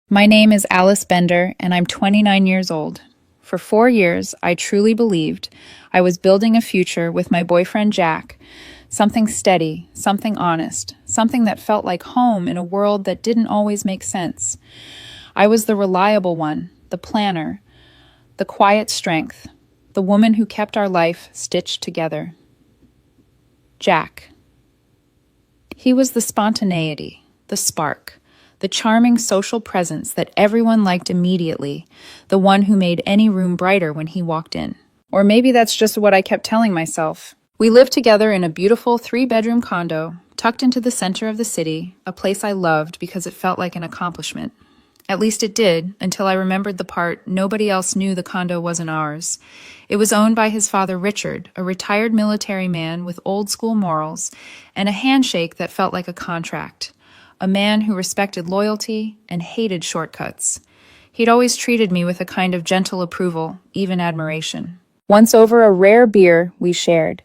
My name is Alice Bender, and I'm 29 years old. For 4 years, I truly believed I was building a future with my boyfriend Jack, something steady, something honest, something that felt like home in a world that didn't always make sense. I was the reliable one, the planner, the quiet strength, the woman who kept our life stitched together. Jack. He was the spontaneity, the spark, the charming social presence that everyone liked immediately, the one who made any room brighter when he walked in. Or maybe that's just what I kept telling myself. We lived together in a beautiful 3-bedroom condo, tucked into the center of the city, a place I loved because it felt like an accomplishment. At least it did, until I remembered the part nobody else knew the condo wasn't ours. It was owned by his father Richard, a retired military man with old-school morals, and a handshake that felt like a contract. A man who respected loyalty and hated shortcuts. He'd always treated me with a kind of gentle approval, even admiration. Once over a rare beer we shared.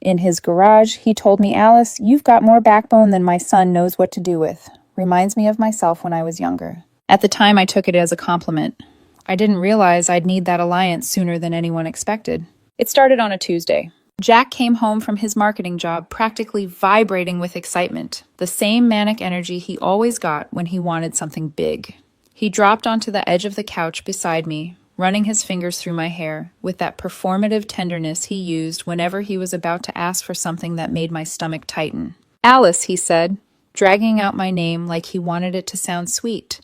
In his garage, he told me, "Alice, you've got more backbone than my son knows what to do with. Reminds me of myself when I was younger." At the time, I took it as a compliment. I didn't realize I'd need that alliance sooner than anyone expected. It started on a Tuesday. Jack came home from his marketing job practically vibrating with excitement, the same manic energy he always got when he wanted something big. He dropped onto the edge of the couch beside me, running his fingers through my hair, with that performative tenderness he used whenever he was about to ask for something that made my stomach tighten. "Alice," he said, dragging out my name like he wanted it to sound sweet.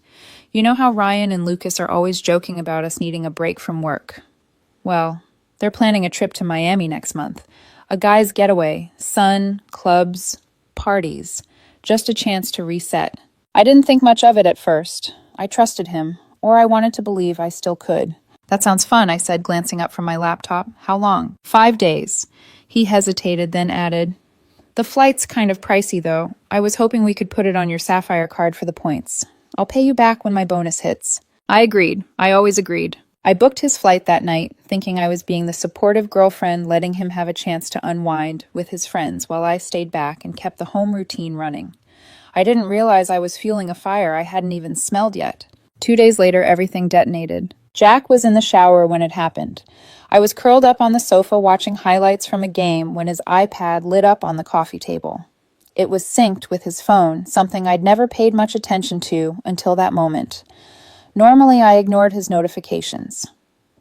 "You know how Ryan and Lucas are always joking about us needing a break from work? Well, they're planning a trip to Miami next month. A guy's getaway, sun, clubs, parties. Just a chance to reset." I didn't think much of it at first. I trusted him, or I wanted to believe I still could. "That sounds fun," I said, glancing up from my laptop. "How long?" "5 days. He hesitated, then added, "The flight's kind of pricey, though. I was hoping we could put it on your Sapphire card for the points. I'll pay you back when my bonus hits." I agreed. I always agreed. I booked his flight that night, thinking I was being the supportive girlfriend letting him have a chance to unwind with his friends while I stayed back and kept the home routine running. I didn't realize I was fueling a fire I hadn't even smelled yet. 2 days later, everything detonated. Jack was in the shower when it happened. I was curled up on the sofa watching highlights from a game when his iPad lit up on the coffee table. It was synced with his phone, something I'd never paid much attention to until that moment. Normally, I ignored his notifications.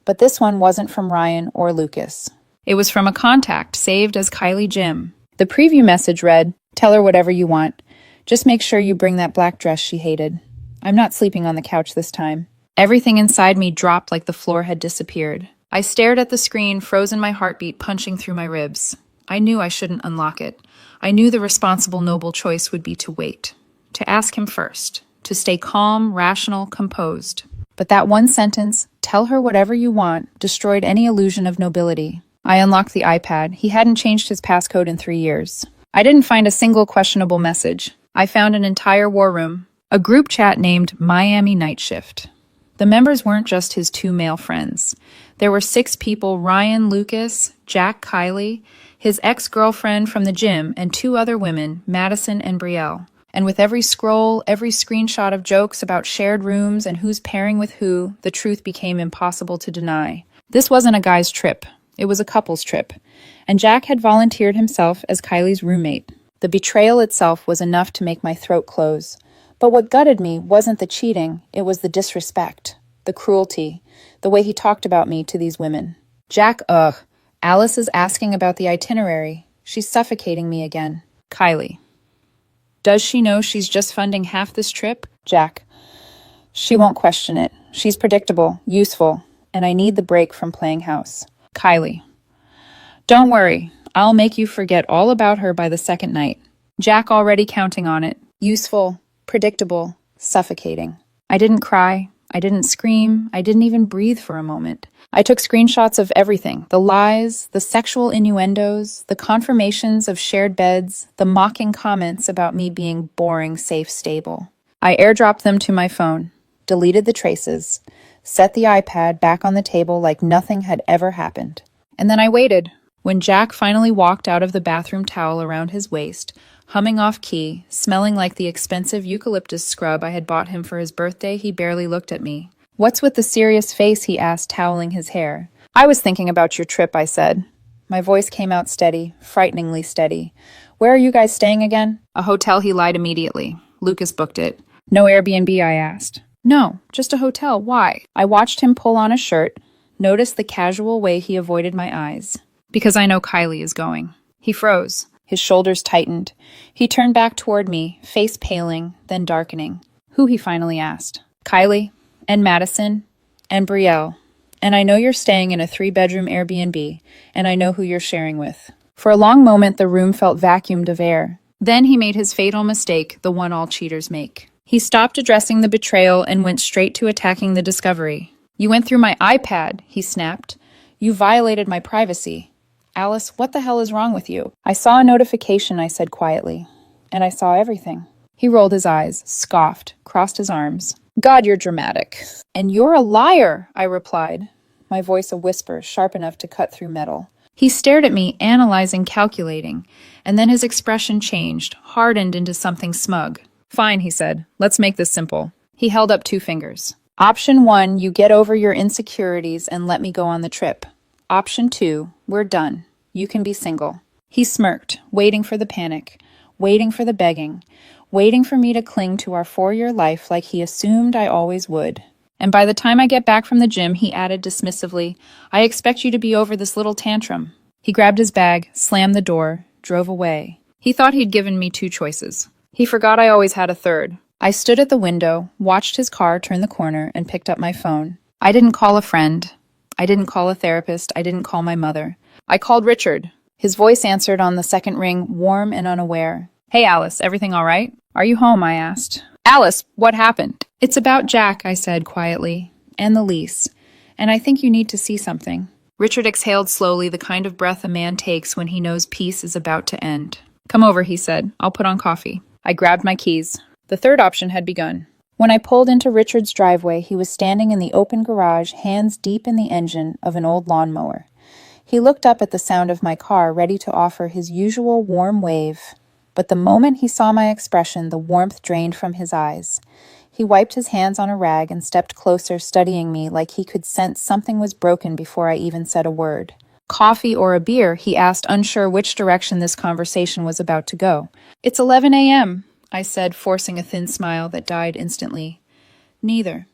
But this one wasn't from Ryan or Lucas. It was from a contact saved as Kylie Jim. The preview message read, "Tell her whatever you want. Just make sure you bring that black dress she hated. I'm not sleeping on the couch this time." Everything inside me dropped like the floor had disappeared. I stared at the screen, frozen, my heartbeat punching through my ribs. I knew I shouldn't unlock it. I knew the responsible, noble choice would be to wait. To ask him first. To stay calm, rational, composed. But that one sentence, "Tell her whatever you want," destroyed any illusion of nobility. I unlocked the iPad. He hadn't changed his passcode in 3 years. I didn't find a single questionable message. I found an entire war room. A group chat named Miami Night Shift. The members weren't just his 2 male friends. There were 6 people: Ryan, Lucas, Jack, Kylie, his ex-girlfriend from the gym, and 2 other women, Madison and Brielle. And with every scroll, every screenshot of jokes about shared rooms and who's pairing with who, the truth became impossible to deny. This wasn't a guy's trip. It was a couple's trip. And Jack had volunteered himself as Kylie's roommate. The betrayal itself was enough to make my throat close. But what gutted me wasn't the cheating, it was the disrespect, the cruelty, the way he talked about me to these women. "Jack, ugh. Alice is asking about the itinerary. She's suffocating me again." Kylie. "Does she know she's just funding half this trip?" Jack. "She won't question it. She's predictable, useful, and I need the break from playing house." Kylie. "Don't worry. I'll make you forget all about her by the second night." Jack already counting on it. Useful, predictable, suffocating. I didn't cry. I didn't scream. I didn't even breathe for a moment. I took screenshots of everything: the lies, the sexual innuendos, the confirmations of shared beds, the mocking comments about me being boring, safe, stable. I airdropped them to my phone, deleted the traces, set the iPad back on the table like nothing had ever happened. And then I waited. When Jack finally walked out of the bathroom towel around his waist, Humming off key, smelling like the expensive eucalyptus scrub I had bought him for his birthday, he barely looked at me. "What's with the serious face?" he asked, toweling his hair. "I was thinking about your trip," I said. My voice came out steady, frighteningly steady. "Where are you guys staying again?" "A hotel," he lied immediately. "Lucas booked it." "No Airbnb?" I asked. "No, just a hotel. Why?" I watched him pull on a shirt, noticed the casual way he avoided my eyes. "Because I know Kylie is going." He froze. His shoulders tightened. He turned back toward me, face paling, then darkening. "Who?" he finally asked. "Kylie, and Madison, and Brielle. And I know you're staying in a 3-bedroom Airbnb, and I know who you're sharing with." For a long moment, the room felt vacuumed of air. Then he made his fatal mistake, the one all cheaters make. He stopped addressing the betrayal and went straight to attacking the discovery. "You went through my iPad," he snapped. "You violated my privacy." "Alice, what the hell is wrong with you?" "I saw a notification," I said quietly. "And I saw everything." He rolled his eyes, scoffed, crossed his arms. "God, you're dramatic." "And you're a liar," I replied, my voice a whisper, sharp enough to cut through metal. He stared at me, analyzing, calculating, and then his expression changed, hardened into something smug. "Fine," he said. "Let's make this simple." He held up 2 fingers. "Option 1, you get over your insecurities and let me go on the trip. Option 2, we're done. You can be single." He smirked, waiting for the panic, waiting for the begging, waiting for me to cling to our 4-year life like he assumed I always would. And by the time I get back from the gym, he added dismissively, "I expect you to be over this little tantrum." He grabbed his bag, slammed the door, drove away. He thought he'd given me 2 choices. He forgot I always had a third. I stood at the window, watched his car turn the corner, and picked up my phone. I didn't call a friend. I didn't call a therapist. I didn't call my mother. I called Richard. His voice answered on the second ring, warm and unaware. "Hey, Alice, everything all right?" "Are you home?" I asked. "Alice, what happened?" "It's about Jack," I said quietly, "and the lease. And I think you need to see something." Richard exhaled slowly, the kind of breath a man takes when he knows peace is about to end. "Come over," he said. "I'll put on coffee." I grabbed my keys. The third option had begun. When I pulled into Richard's driveway, he was standing in the open garage, hands deep in the engine of an old lawnmower. He looked up at the sound of my car, ready to offer his usual warm wave. But the moment he saw my expression, the warmth drained from his eyes. He wiped his hands on a rag and stepped closer, studying me like he could sense something was broken before I even said a word. "Coffee or a beer?" he asked, unsure which direction this conversation was about to go. "It's 11 a.m., I said, forcing a thin smile that died instantly. "Neither.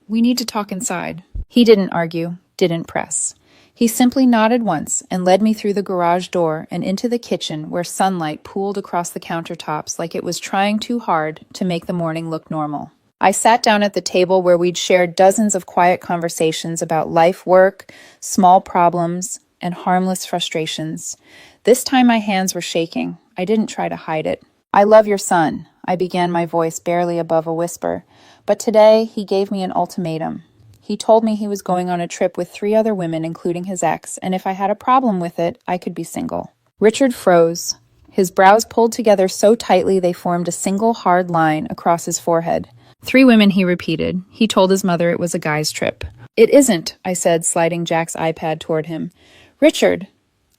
We need to talk inside." He didn't argue, didn't press. He simply nodded once and led me through the garage door and into the kitchen where sunlight pooled across the countertops like it was trying too hard to make the morning look normal. I sat down at the table where we'd shared dozens of quiet conversations about life, work, small problems, and harmless frustrations. This time my hands were shaking. I didn't try to hide it. "I love your son," I began, my voice barely above a whisper. "But today he gave me an ultimatum. He told me he was going on a trip with 3 other women, including his ex, and if I had a problem with it, I could be single." Richard froze. His brows pulled together so tightly they formed a single hard line across his forehead. 3 women, he repeated. He told his mother it was a guy's trip. "It isn't," I said, sliding Jack's iPad toward him. "Richard,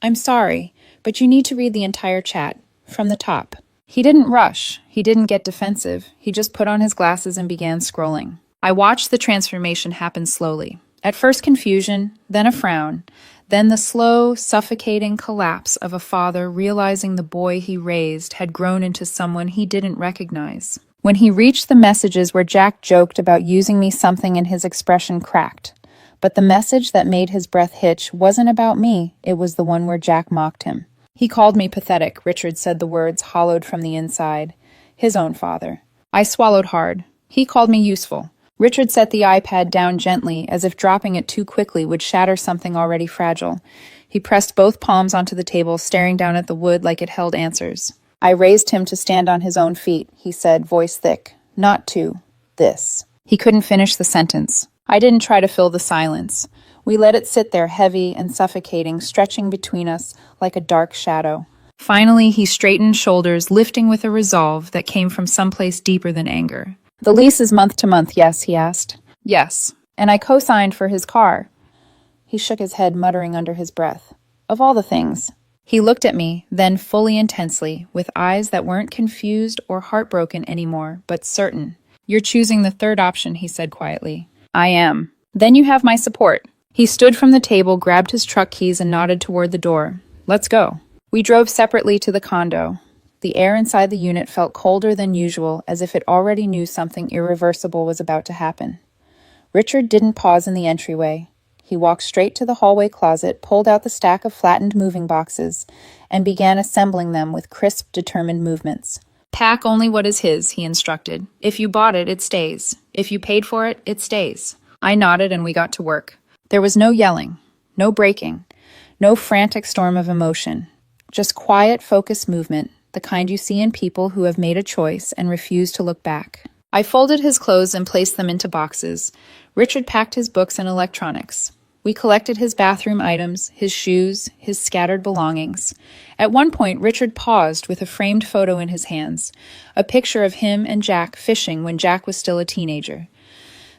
I'm sorry, but you need to read the entire chat, from the top." He didn't rush. He didn't get defensive. He just put on his glasses and began scrolling. I watched the transformation happen slowly. At first confusion, then a frown, then the slow, suffocating collapse of a father realizing the boy he raised had grown into someone he didn't recognize. When he reached the messages where Jack joked about using me, something in his expression cracked. But the message that made his breath hitch wasn't about me. It was the one where Jack mocked him. "He called me pathetic," Richard said, the words hollowed from the inside. His own father. I swallowed hard. "He called me useful." Richard set the iPad down gently, as if dropping it too quickly would shatter something already fragile. He pressed both palms onto the table, staring down at the wood like it held answers. "I raised him to stand on his own feet," he said, voice thick. "Not to. This." He couldn't finish the sentence. I didn't try to fill the silence. We let it sit there, heavy and suffocating, stretching between us like a dark shadow. Finally, he straightened shoulders, lifting with a resolve that came from someplace deeper than anger. "The lease is month to month, yes?" he asked. "Yes. And I co-signed for his car." He shook his head, muttering under his breath. "Of all the things." He looked at me, then fully intensely, with eyes that weren't confused or heartbroken anymore, but certain. You're choosing the third option, he said quietly. I am. Then you have my support. He stood from the table, grabbed his truck keys, and nodded toward the door. Let's go. We drove separately to the condo. The air inside the unit felt colder than usual, as if it already knew something irreversible was about to happen. Richard didn't pause in the entryway. He walked straight to the hallway closet, pulled out the stack of flattened moving boxes, and began assembling them with crisp, determined movements. Pack only what is his, he instructed. If you bought it, it stays. If you paid for it, it stays. I nodded and we got to work. There was no yelling, no breaking, no frantic storm of emotion. Just quiet, focused movement, the kind you see in people who have made a choice and refuse to look back. I folded his clothes and placed them into boxes. Richard packed his books and electronics. We collected his bathroom items, his shoes, his scattered belongings. At one point, Richard paused with a framed photo in his hands, a picture of him and Jack fishing when Jack was still a teenager.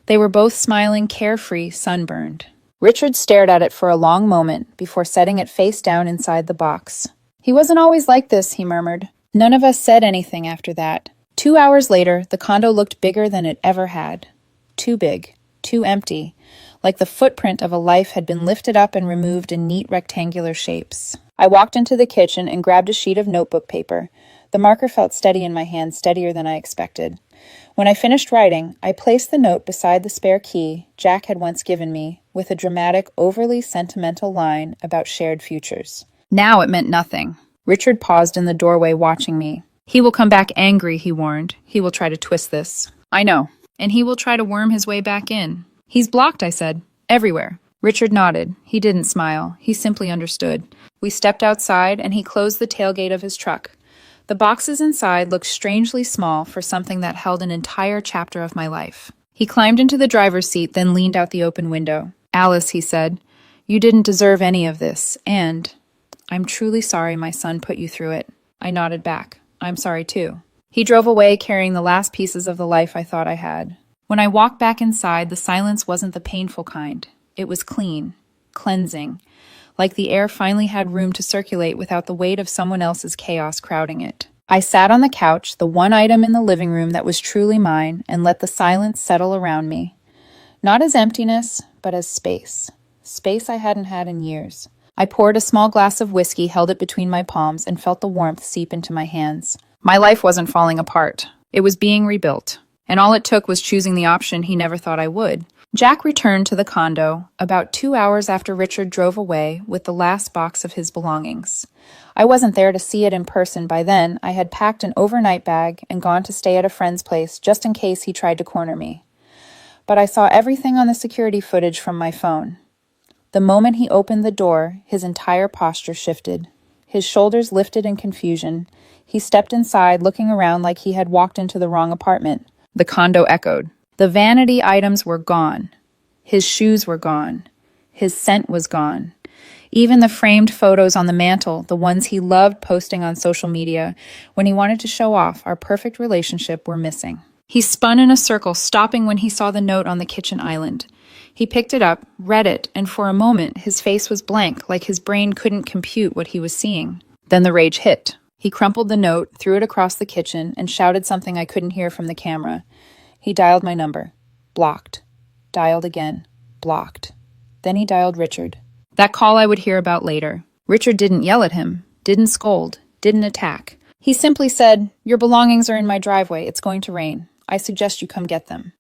They were both smiling, carefree, sunburned. Richard stared at it for a long moment before setting it face down inside the box. He wasn't always like this, he murmured. None of us said anything after that. 2 hours later, the condo looked bigger than it ever had. Too big, too empty, like the footprint of a life had been lifted up and removed in neat rectangular shapes. I walked into the kitchen and grabbed a sheet of notebook paper. The marker felt steady in my hand, steadier than I expected. When I finished writing, I placed the note beside the spare key Jack had once given me, with a dramatic, overly sentimental line about shared futures. Now it meant nothing. Richard paused in the doorway, watching me. He will come back angry, he warned. He will try to twist this. I know. And he will try to worm his way back in. He's blocked, I said. Everywhere. Richard nodded. He didn't smile. He simply understood. We stepped outside, and he closed the tailgate of his truck. The boxes inside looked strangely small for something that held an entire chapter of my life. He climbed into the driver's seat, then leaned out the open window. Alice, he said, you didn't deserve any of this, and I'm truly sorry my son put you through it. I nodded back. I'm sorry too. He drove away, carrying the last pieces of the life I thought I had. When I walked back inside, the silence wasn't the painful kind. It was clean, cleansing, like the air finally had room to circulate without the weight of someone else's chaos crowding it. I sat on the couch, the one item in the living room that was truly mine, and let the silence settle around me. Not as emptiness, but as space. Space I hadn't had in years. I poured a small glass of whiskey, held it between my palms, and felt the warmth seep into my hands. My life wasn't falling apart. It was being rebuilt. And all it took was choosing the option he never thought I would. Jack returned to the condo about 2 hours after Richard drove away with the last box of his belongings. I wasn't there to see it in person by then. I had packed an overnight bag and gone to stay at a friend's place just in case he tried to corner me. But I saw everything on the security footage from my phone. The moment he opened the door, his entire posture shifted. His shoulders lifted in confusion. He stepped inside, looking around like he had walked into the wrong apartment. The condo echoed. The vanity items were gone. His shoes were gone. His scent was gone. Even the framed photos on the mantle, the ones he loved posting on social media when he wanted to show off our perfect relationship, were missing. He spun in a circle, stopping when he saw the note on the kitchen island. He picked it up, read it, and for a moment his face was blank, like his brain couldn't compute what he was seeing. Then the rage hit. He crumpled the note, threw it across the kitchen, and shouted something I couldn't hear from the camera. He dialed my number. Blocked. Dialed again. Blocked. Then he dialed Richard. That call I would hear about later. Richard didn't yell at him, didn't scold, didn't attack. He simply said, "Your belongings are in my driveway. It's going to rain. I suggest you come get them."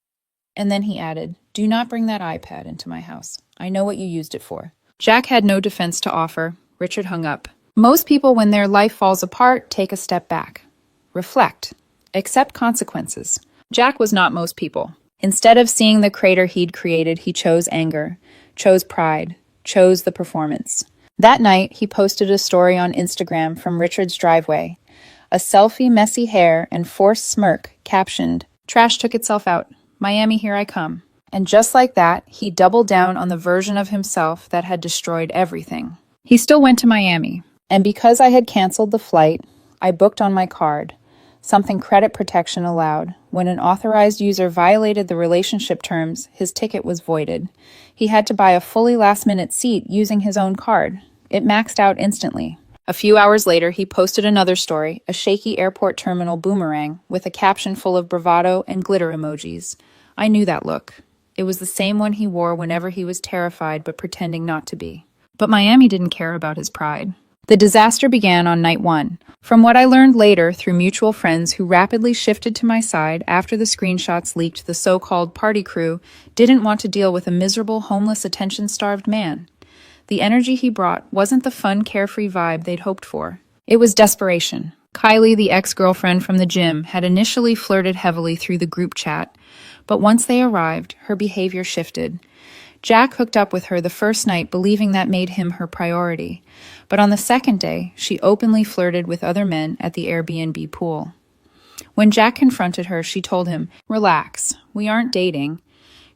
And then he added, "Do not bring that iPad into my house. I know what you used it for." Jack had no defense to offer. Richard hung up. Most people, when their life falls apart, take a step back. Reflect. Accept consequences. Jack was not most people. Instead of seeing the crater he'd created, he chose anger, chose pride, chose the performance. That night, he posted a story on Instagram from Richard's driveway. A selfie, messy hair, and forced smirk, captioned, "Trash took itself out. Miami, here I come." And just like that, he doubled down on the version of himself that had destroyed everything. He still went to Miami. And because I had canceled the flight, I booked on my card, something credit protection allowed. When an authorized user violated the relationship terms, his ticket was voided. He had to buy a fully last-minute seat using his own card. It maxed out instantly. A few hours later, he posted another story, a shaky airport terminal boomerang, with a caption full of bravado and glitter emojis. I knew that look. It was the same one he wore whenever he was terrified but pretending not to be. But Miami didn't care about his pride. The disaster began on night one. From what I learned later through mutual friends who rapidly shifted to my side after the screenshots leaked, the so-called party crew didn't want to deal with a miserable, homeless, attention-starved man. The energy he brought wasn't the fun, carefree vibe they'd hoped for. It was desperation. Kylie, the ex-girlfriend from the gym, had initially flirted heavily through the group chat, but once they arrived, her behavior shifted. Jack hooked up with her the first night, believing that made him her priority. But on the second day, she openly flirted with other men at the Airbnb pool. When Jack confronted her, she told him, "Relax, we aren't dating.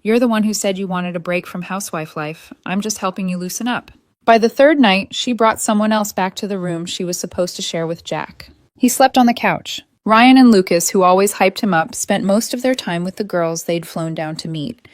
You're the one who said you wanted a break from housewife life. I'm just helping you loosen up." By the third night, she brought someone else back to the room she was supposed to share with Jack. He slept on the couch. Ryan and Lucas, who always hyped him up, spent most of their time with the girls they'd flown down to meet.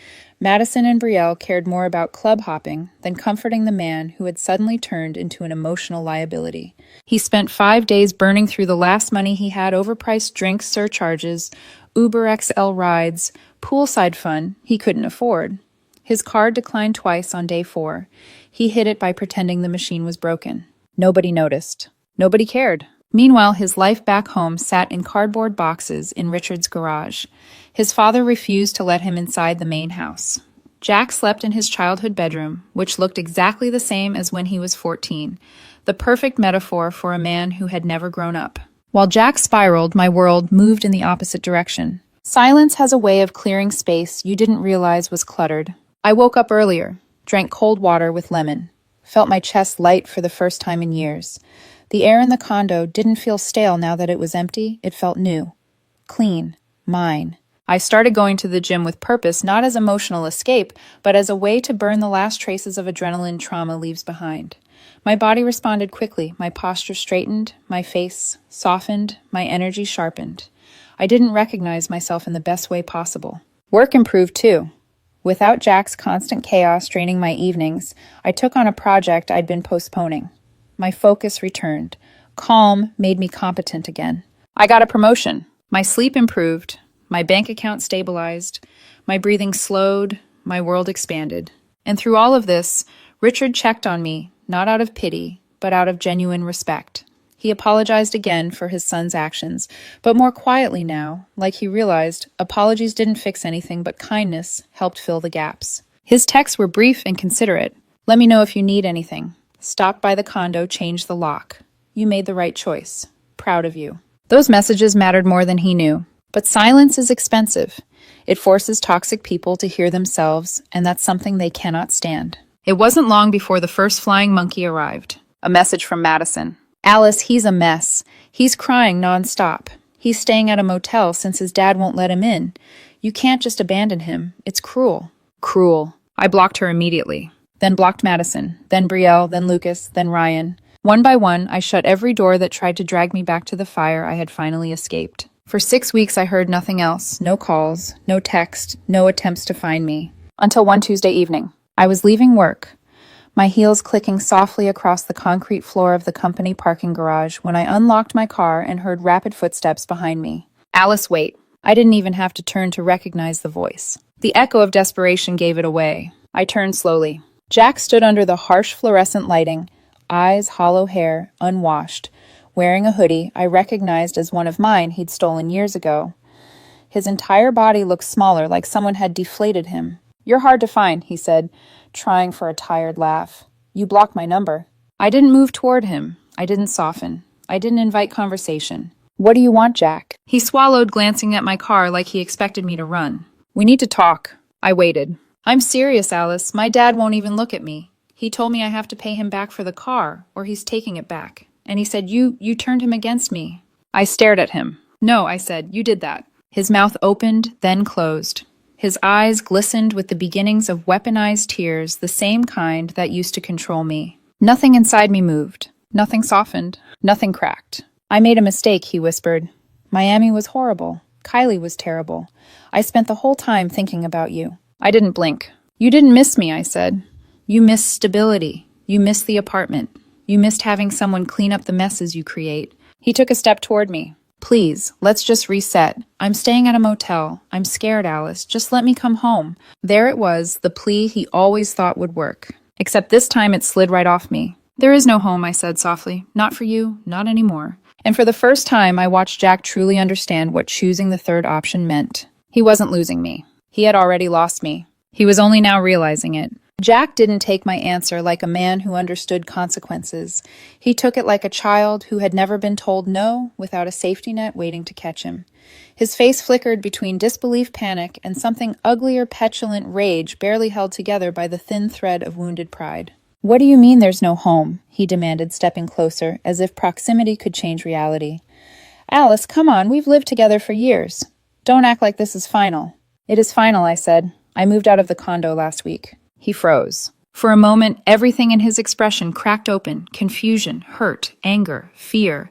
Madison and Brielle cared more about club hopping than comforting the man who had suddenly turned into an emotional liability. He spent 5 days burning through the last money he had, overpriced drinks, surcharges, Uber XL rides, poolside fun he couldn't afford. His card declined twice on day 4. He hid it by pretending the machine was broken. Nobody noticed. Nobody cared. Meanwhile, his life back home sat in cardboard boxes in Richard's garage. His father refused to let him inside the main house. Jack slept in his childhood bedroom, which looked exactly the same as when he was 14, the perfect metaphor for a man who had never grown up. While Jack spiraled, my world moved in the opposite direction. Silence has a way of clearing space you didn't realize was cluttered. I woke up earlier, drank cold water with lemon, felt my chest light for the first time in years. The air in the condo didn't feel stale now that it was empty. It felt new, clean, mine. I started going to the gym with purpose, not as emotional escape, but as a way to burn the last traces of adrenaline trauma leaves behind. My body responded quickly. My posture straightened, my face softened, my energy sharpened. I didn't recognize myself in the best way possible. Work improved too. Without Jack's constant chaos draining my evenings, I took on a project I'd been postponing. My focus returned. Calm made me competent again. I got a promotion. My sleep improved. My bank account stabilized. My breathing slowed. My world expanded. And through all of this, Richard checked on me, not out of pity, but out of genuine respect. He apologized again for his son's actions, but more quietly now, like he realized apologies didn't fix anything but kindness helped fill the gaps. His texts were brief and considerate. "Let me know if you need anything. Stop by the condo, change the lock. You made the right choice. Proud of you." Those messages mattered more than he knew. But silence is expensive. It forces toxic people to hear themselves, and that's something they cannot stand. It wasn't long before the first flying monkey arrived. A message from Madison. "Alice, he's a mess. He's crying nonstop. He's staying at a motel since his dad won't let him in. You can't just abandon him. It's cruel." Cruel. I blocked her immediately. Then blocked Madison, then Brielle, then Lucas, then Ryan. One by one, I shut every door that tried to drag me back to the fire I had finally escaped. For 6 weeks, I heard nothing else. No calls, no text, no attempts to find me. Until one Tuesday evening. I was leaving work, my heels clicking softly across the concrete floor of the company parking garage when I unlocked my car and heard rapid footsteps behind me. "Alice, wait." I didn't even have to turn to recognize the voice. The echo of desperation gave it away. I turned slowly. Jack stood under the harsh fluorescent lighting, eyes, hollow hair, unwashed, wearing a hoodie I recognized as one of mine he'd stolen years ago. His entire body looked smaller, like someone had deflated him. "You're hard to find," he said, trying for a tired laugh. "You blocked my number." I didn't move toward him. I didn't soften. I didn't invite conversation. "What do you want, Jack?" He swallowed, glancing at my car like he expected me to run. "We need to talk." I waited. "I'm serious, Alice. My dad won't even look at me. He told me I have to pay him back for the car, or he's taking it back. And he said, you turned him against me." I stared at him. "No," I said, "you did that." His mouth opened, then closed. His eyes glistened with the beginnings of weaponized tears, the same kind that used to control me. Nothing inside me moved. Nothing softened. Nothing cracked. "I made a mistake," he whispered. "Miami was horrible. Kylie was terrible. I spent the whole time thinking about you." I didn't blink. "You didn't miss me," I said. "You missed stability. You missed the apartment. You missed having someone clean up the messes you create. He took a step toward me. Please, let's just reset. I'm staying at a motel. I'm scared, Alice. Just let me come home. There it was, the plea he always thought would work. Except this time it slid right off me. There is no home, I said softly. Not for you, not anymore. And for the first time, I watched Jack truly understand what choosing the third option meant. He wasn't losing me. He had already lost me. He was only now realizing it. Jack didn't take my answer like a man who understood consequences. He took it like a child who had never been told no without a safety net waiting to catch him. His face flickered between disbelief, panic, and something uglier, petulant rage barely held together by the thin thread of wounded pride. What do you mean there's no home? He demanded, stepping closer, as if proximity could change reality. Alice, come on, we've lived together for years. Don't act like this is final. It is final, I said. I moved out of the condo last week. He froze. For a moment, everything in his expression cracked open: confusion, hurt, anger, fear.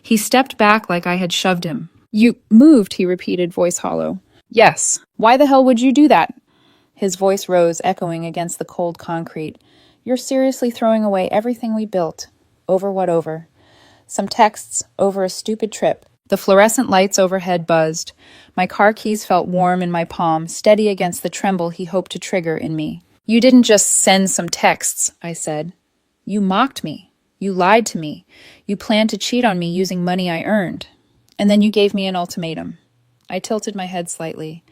He stepped back like I had shoved him. You moved, he repeated, voice hollow. Yes. Why the hell would you do that? His voice rose, echoing against the cold concrete. You're seriously throwing away everything we built. Over what over? Some texts over a stupid trip. The fluorescent lights overhead buzzed. My car keys felt warm in my palm, steady against the tremble he hoped to trigger in me. You didn't just send some texts, I said. You mocked me. You lied to me. You planned to cheat on me using money I earned. And then you gave me an ultimatum. I tilted my head slightly.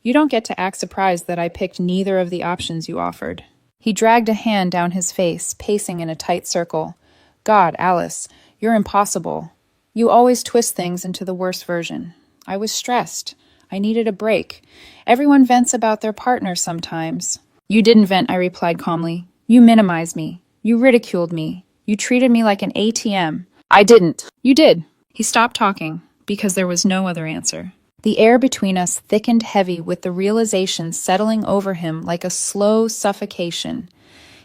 You don't get to act surprised that I picked neither of the options you offered. He dragged a hand down his face, pacing in a tight circle. God, Alice, you're impossible. You always twist things into the worst version. I was stressed. I needed a break. Everyone vents about their partner sometimes. You didn't vent, I replied calmly. You minimized me. You ridiculed me. You treated me like an ATM. I didn't. You did. He stopped talking, because there was no other answer. The air between us thickened heavy with the realization settling over him like a slow suffocation.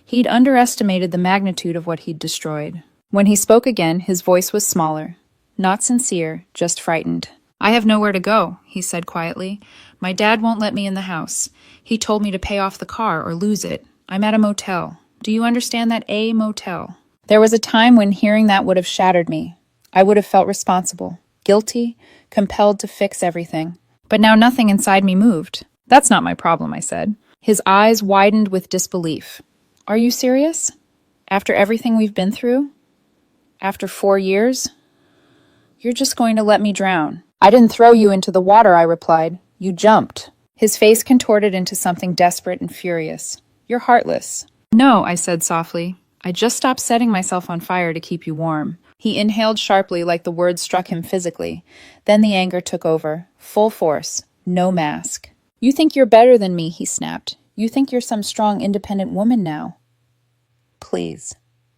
He'd underestimated the magnitude of what he'd destroyed. When he spoke again, his voice was smaller. Not sincere, just frightened. I have nowhere to go, he said quietly. My dad won't let me in the house. He told me to pay off the car or lose it. I'm at a motel. Do you understand that? A motel. There was a time when hearing that would have shattered me. I would have felt responsible, guilty, compelled to fix everything. But now nothing inside me moved. That's not my problem, I said. His eyes widened with disbelief. Are you serious? After everything we've been through? After 4 years? You're just going to let me drown. I didn't throw you into the water, I replied. You jumped. His face contorted into something desperate and furious. You're heartless. No, I said softly. I just stopped setting myself on fire to keep you warm. He inhaled sharply like the words struck him physically. Then the anger took over. Full force. No mask. You think you're better than me, he snapped. You think you're some strong, independent woman now. Please.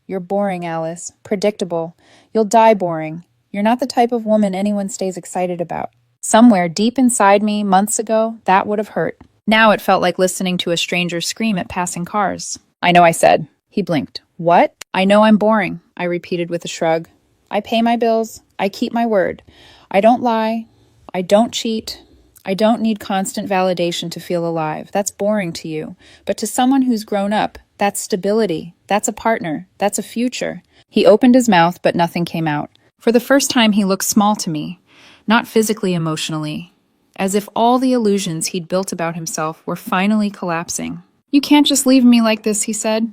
You're boring, Alice. Predictable. You'll die boring. You're not the type of woman anyone stays excited about. Somewhere deep inside me, months ago, that would have hurt. Now it felt like listening to a stranger scream at passing cars. I know, I said. He blinked. What? I know I'm boring, I repeated with a shrug. I pay my bills. I keep my word. I don't lie. I don't cheat. I don't need constant validation to feel alive. That's boring to you. But to someone who's grown up, that's stability. That's a partner. That's a future. He opened his mouth, but nothing came out. For the first time, he looked small to me. Not physically, emotionally. As if all the illusions he'd built about himself were finally collapsing. You can't just leave me like this, he said.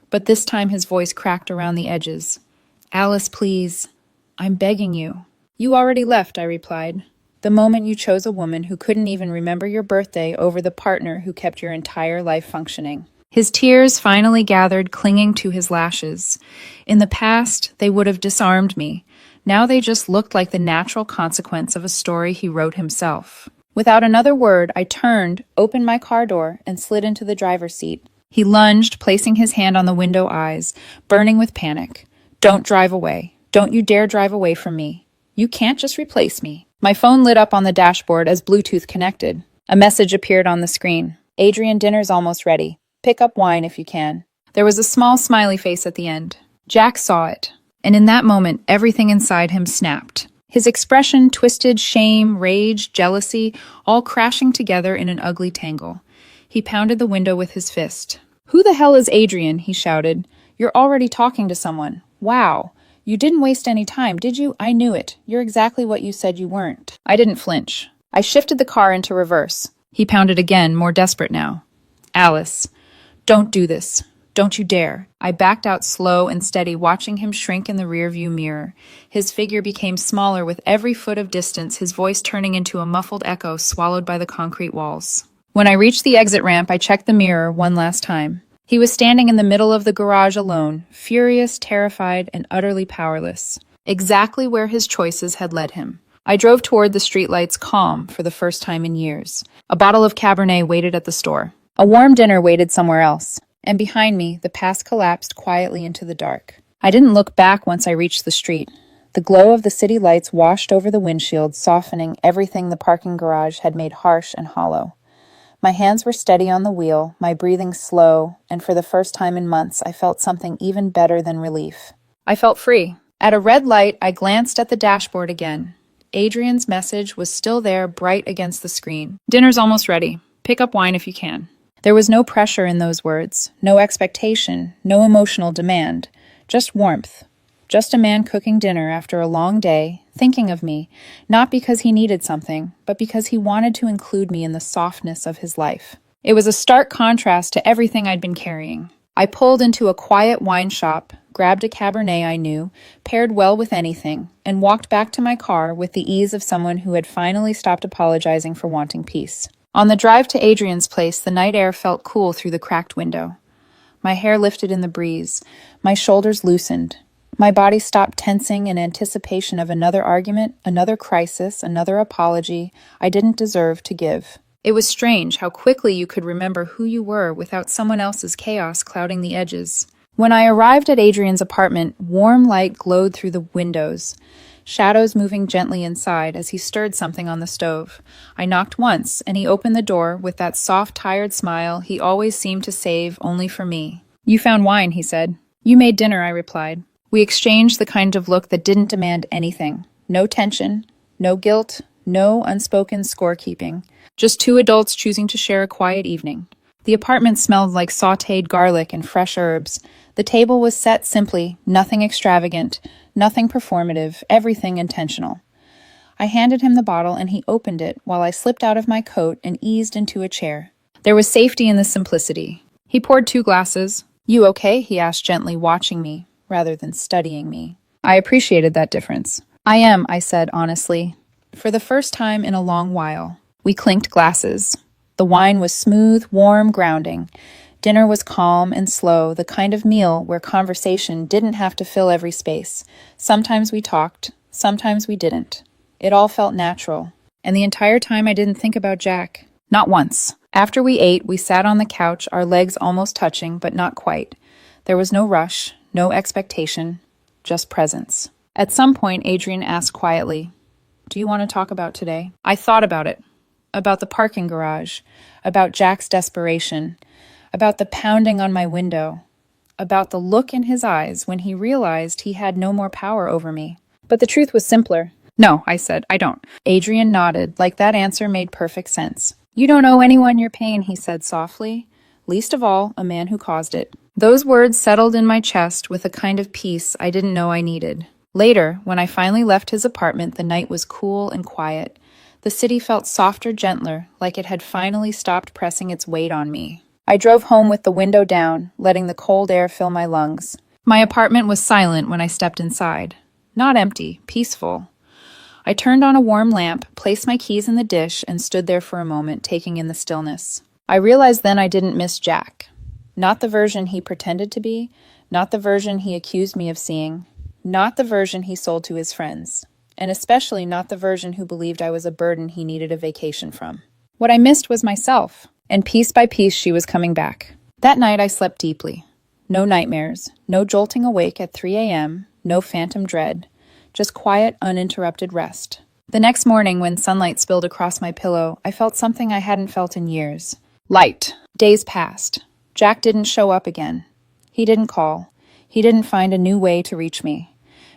But this time his voice cracked around the edges. Alice, please. I'm begging you. You already left, I replied. The moment you chose a woman who couldn't even remember your birthday over the partner who kept your entire life functioning. His tears finally gathered, clinging to his lashes. In the past, they would have disarmed me. Now they just looked like the natural consequence of a story he wrote himself. Without another word, I turned, opened my car door, and slid into the driver's seat. He lunged, placing his hand on the window eyes, burning with panic. Don't drive away. Don't you dare drive away from me. You can't just replace me. My phone lit up on the dashboard as Bluetooth connected. A message appeared on the screen. Adrian, dinner's almost ready. Pick up wine if you can. There was a small smiley face at the end. Jack saw it, and in that moment, everything inside him snapped. His expression twisted shame, rage, jealousy, all crashing together in an ugly tangle. He pounded the window with his fist. Who the hell is Adrian? He shouted. You're already talking to someone. Wow. You didn't waste any time, did you? I knew it. You're exactly what you said you weren't. I didn't flinch. I shifted the car into reverse. He pounded again, more desperate now. Alice, don't do this. Don't you dare. I backed out slow and steady, watching him shrink in the rearview mirror. His figure became smaller with every foot of distance, his voice turning into a muffled echo swallowed by the concrete walls. When I reached the exit ramp, I checked the mirror one last time. He was standing in the middle of the garage alone, furious, terrified, and utterly powerless. Exactly where his choices had led him. I drove toward the streetlights calm for the first time in years. A bottle of Cabernet waited at the store. A warm dinner waited somewhere else. And behind me, the past collapsed quietly into the dark. I didn't look back once I reached the street. The glow of the city lights washed over the windshield, softening everything the parking garage had made harsh and hollow. My hands were steady on the wheel, my breathing slow, and for the first time in months, I felt something even better than relief. I felt free. At a red light, I glanced at the dashboard again. Adrian's message was still there, bright against the screen. Dinner's almost ready. Pick up wine if you can. There was no pressure in those words, no expectation, no emotional demand, just warmth. Just a man cooking dinner after a long day, thinking of me, not because he needed something, but because he wanted to include me in the softness of his life. It was a stark contrast to everything I'd been carrying. I pulled into a quiet wine shop, grabbed a Cabernet I knew, paired well with anything, and walked back to my car with the ease of someone who had finally stopped apologizing for wanting peace. On the drive to Adrian's place, the night air felt cool through the cracked window. My hair lifted in the breeze. My shoulders loosened. My body stopped tensing in anticipation of another argument, another crisis, another apology I didn't deserve to give. It was strange how quickly you could remember who you were without someone else's chaos clouding the edges. When I arrived at Adrian's apartment, warm light glowed through the windows, shadows moving gently inside as he stirred something on the stove. I knocked once, and he opened the door with that soft, tired smile he always seemed to save only for me. "You found wine," he said. "You made dinner," I replied. We exchanged the kind of look that didn't demand anything. No tension, no guilt, no unspoken scorekeeping. Just two adults choosing to share a quiet evening. The apartment smelled like sautéed garlic and fresh herbs. The table was set simply, nothing extravagant, nothing performative, everything intentional. I handed him the bottle and he opened it while I slipped out of my coat and eased into a chair. There was safety in the simplicity. He poured 2 glasses. "You okay?" he asked gently, watching me rather than studying me. I appreciated that difference. "I am," I said honestly. For the first time in a long while. We clinked glasses. The wine was smooth, warm, grounding. Dinner was calm and slow, the kind of meal where conversation didn't have to fill every space. Sometimes we talked, sometimes we didn't. It all felt natural. And the entire time I didn't think about Jack. Not once. After we ate, we sat on the couch, our legs almost touching, but not quite. There was no rush, no expectation, just presence. At some point, Adrian asked quietly, "Do you want to talk about today?" I thought about it. About the parking garage, about Jack's desperation, about the pounding on my window, about the look in his eyes when he realized he had no more power over me. But the truth was simpler. "No," I said, "I don't." Adrian nodded, like that answer made perfect sense. "You don't owe anyone your pain," he said softly, "least of all, a man who caused it." Those words settled in my chest with a kind of peace I didn't know I needed. Later, when I finally left his apartment, the night was cool and quiet. The city felt softer, gentler, like it had finally stopped pressing its weight on me. I drove home with the window down, letting the cold air fill my lungs. My apartment was silent when I stepped inside. Not empty, peaceful. I turned on a warm lamp, placed my keys in the dish, and stood there for a moment, taking in the stillness. I realized then I didn't miss Jack. Not the version he pretended to be, not the version he accused me of seeing, not the version he sold to his friends. And especially not the version who believed I was a burden he needed a vacation from. What I missed was myself, and piece by piece she was coming back. That night I slept deeply. No nightmares, no jolting awake at 3 a.m., no phantom dread, just quiet, uninterrupted rest. The next morning, when sunlight spilled across my pillow, I felt something I hadn't felt in years. Light. Days passed. Jack didn't show up again. He didn't call. He didn't find a new way to reach me.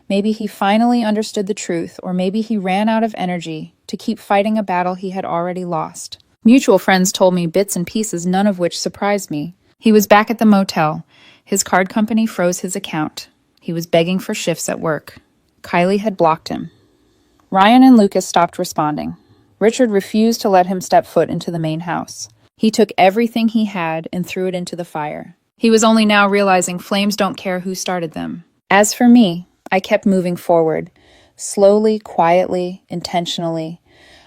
Maybe he finally understood the truth, or maybe he ran out of energy to keep fighting a battle he had already lost. Mutual friends told me bits and pieces, none of which surprised me. He was back at the motel. His card company froze his account. He was begging for shifts at work. Kylie had blocked him. Ryan and Lucas stopped responding. Richard refused to let him step foot into the main house. He took everything he had and threw it into the fire. He was only now realizing flames don't care who started them. As for me, I kept moving forward, slowly, quietly, intentionally.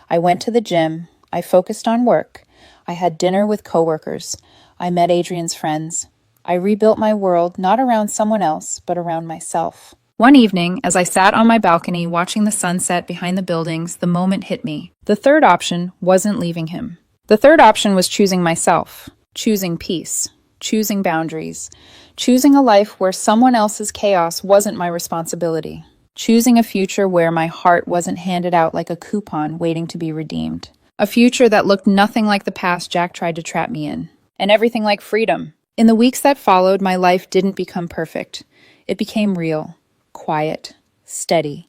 I went to the gym. I focused on work. I had dinner with coworkers. I met Adrian's friends. I rebuilt my world not around someone else, but around myself. One evening, as I sat on my balcony watching the sunset behind the buildings, the moment hit me. The third option wasn't leaving him. The third option was choosing myself, choosing peace, choosing boundaries, choosing a life where someone else's chaos wasn't my responsibility, choosing a future where my heart wasn't handed out like a coupon waiting to be redeemed, a future that looked nothing like the past Jack tried to trap me in, and everything like freedom. In the weeks that followed, my life didn't become perfect. It became real, quiet, steady,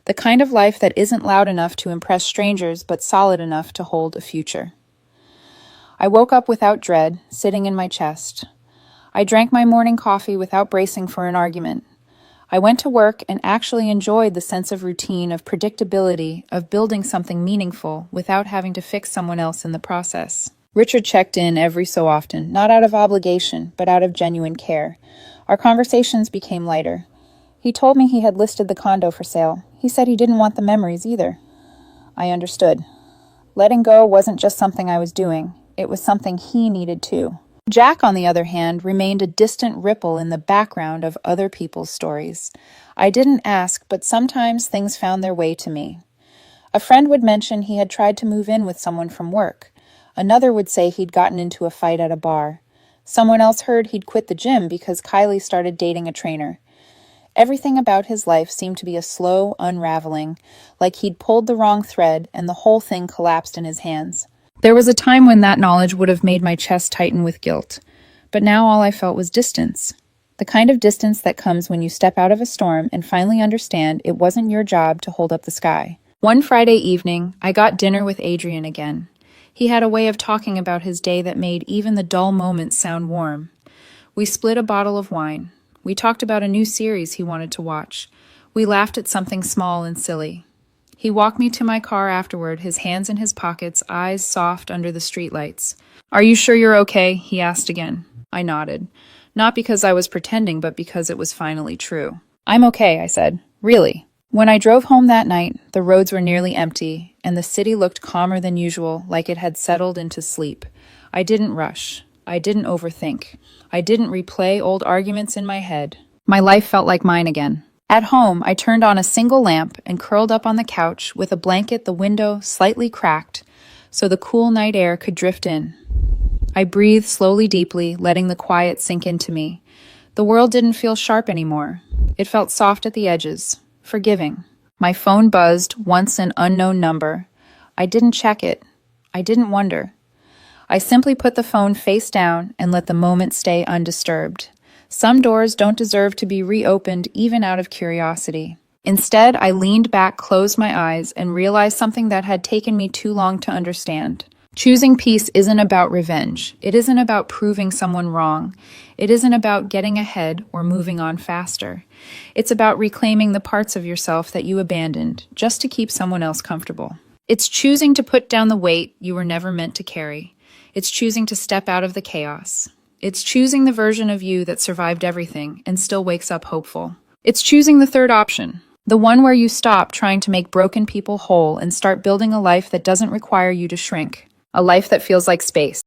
the kind of life that isn't loud enough to impress strangers but solid enough to hold a future. I woke up without dread, sitting in my chest. I drank my morning coffee without bracing for an argument. I went to work and actually enjoyed the sense of routine, of predictability, of building something meaningful without having to fix someone else in the process. Richard checked in every so often, not out of obligation, but out of genuine care. Our conversations became lighter. He told me he had listed the condo for sale. He said he didn't want the memories either. I understood. Letting go wasn't just something I was doing. It was something he needed too. Jack, on the other hand, remained a distant ripple in the background of other people's stories. I didn't ask, but sometimes things found their way to me. A friend would mention he had tried to move in with someone from work. Another would say he'd gotten into a fight at a bar. Someone else heard he'd quit the gym because Kylie started dating a trainer. Everything about his life seemed to be a slow unraveling, like he'd pulled the wrong thread and the whole thing collapsed in his hands. There was a time when that knowledge would have made my chest tighten with guilt, but now all I felt was distance. The kind of distance that comes when you step out of a storm and finally understand it wasn't your job to hold up the sky. One Friday evening, I got dinner with Adrian again. He had a way of talking about his day that made even the dull moments sound warm. We split a bottle of wine. We talked about a new series he wanted to watch. We laughed at something small and silly. He walked me to my car afterward, his hands in his pockets, eyes soft under the streetlights. "Are you sure you're okay?" he asked again. I nodded. Not because I was pretending, but because it was finally true. "I'm okay," I said. "Really." When I drove home that night, the roads were nearly empty, and the city looked calmer than usual, like it had settled into sleep. I didn't rush. I didn't overthink. I didn't replay old arguments in my head. My life felt like mine again. At home, I turned on a single lamp and curled up on the couch with a blanket, the window slightly cracked, so the cool night air could drift in. I breathed slowly, deeply, letting the quiet sink into me. The world didn't feel sharp anymore. It felt soft at the edges, forgiving. My phone buzzed, once an unknown number. I didn't check it. I didn't wonder. I simply put the phone face down and let the moment stay undisturbed. Some doors don't deserve to be reopened even out of curiosity. Instead, I leaned back, closed my eyes, and realized something that had taken me too long to understand. Choosing peace isn't about revenge. It isn't about proving someone wrong. It isn't about getting ahead or moving on faster. It's about reclaiming the parts of yourself that you abandoned just to keep someone else comfortable. It's choosing to put down the weight you were never meant to carry. It's choosing to step out of the chaos. It's choosing the version of you that survived everything and still wakes up hopeful. It's choosing the third option, the one where you stop trying to make broken people whole and start building a life that doesn't require you to shrink, a life that feels like space.